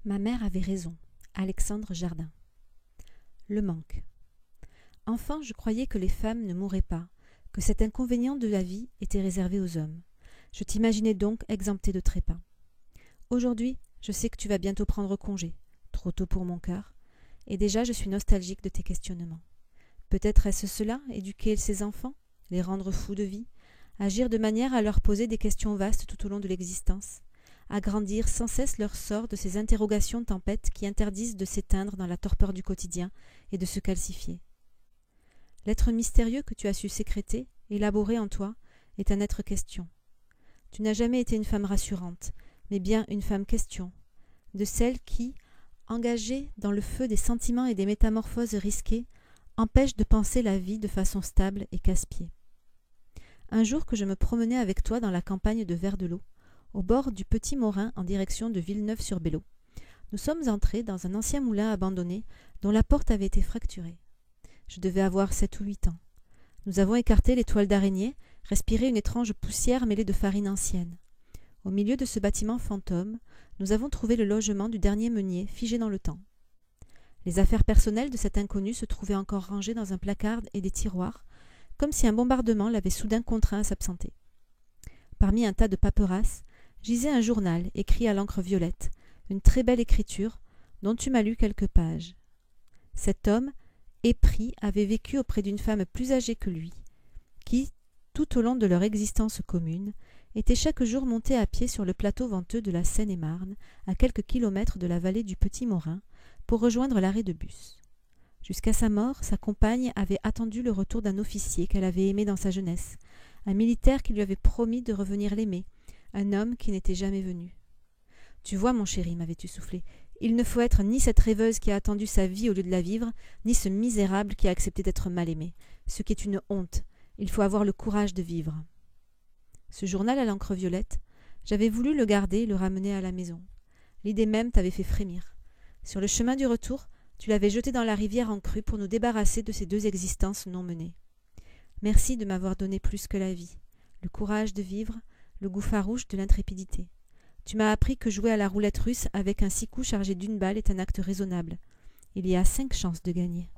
Ma mère avait raison. Alexandre Jardin. Le manque. Enfant, je croyais que les femmes ne mourraient pas, que cet inconvénient de la vie était réservé aux hommes. Je t'imaginais donc exempté de trépas. Aujourd'hui, je sais que tu vas bientôt prendre congé, trop tôt pour mon cœur, et déjà je suis nostalgique de tes questionnements. Peut-être est-ce cela, éduquer ces enfants, les rendre fous de vie, agir de manière à leur poser des questions vastes tout au long de l'existence, agrandir sans cesse leur sort de ces interrogations tempêtes qui interdisent de s'éteindre dans la torpeur du quotidien et de se calcifier. L'être mystérieux que tu as su sécréter, élaborer en toi, est un être question. Tu n'as jamais été une femme rassurante, mais bien une femme question, de celle qui, engagée dans le feu des sentiments et des métamorphoses risquées, empêche de penser la vie de façon stable et casse-pied. Un jour que je me promenais avec toi dans la campagne de Verdelot, au bord du petit Morin en direction de Villeneuve-sur-Bello, nous sommes entrés dans un ancien moulin abandonné dont la porte avait été fracturée. Je devais avoir 7 ou 8 ans. Nous avons écarté les toiles d'araignée, respiré une étrange poussière mêlée de farine ancienne. Au milieu de ce bâtiment fantôme, nous avons trouvé le logement du dernier meunier figé dans le temps. Les affaires personnelles de cet inconnu se trouvaient encore rangées dans un placard et des tiroirs, comme si un bombardement l'avait soudain contraint à s'absenter. Parmi un tas de paperasses, gisait un journal écrit à l'encre violette, une très belle écriture, dont tu m'as lu quelques pages. Cet homme, épris, avait vécu auprès d'une femme plus âgée que lui, qui, tout au long de leur existence commune, était chaque jour montée à pied sur le plateau venteux de la Seine-et-Marne, à quelques kilomètres de la vallée du Petit Morin, pour rejoindre l'arrêt de bus. Jusqu'à sa mort, sa compagne avait attendu le retour d'un officier qu'elle avait aimé dans sa jeunesse, un militaire qui lui avait promis de revenir l'aimer, un homme qui n'était jamais venu. « Tu vois, mon chéri, m'avais-tu soufflé, il ne faut être ni cette rêveuse qui a attendu sa vie au lieu de la vivre, ni ce misérable qui a accepté d'être mal aimé, ce qui est une honte. Il faut avoir le courage de vivre. » Ce journal à l'encre violette, j'avais voulu le garder et le ramener à la maison. L'idée même t'avait fait frémir. Sur le chemin du retour, tu l'avais jeté dans la rivière en crue pour nous débarrasser de ces 2 existences non menées. Merci de m'avoir donné plus que la vie, le courage de vivre, le goût farouche de l'intrépidité. Tu m'as appris que jouer à la roulette russe avec un 6 coups chargé d'1 balle est un acte raisonnable. Il y a 5 chances de gagner.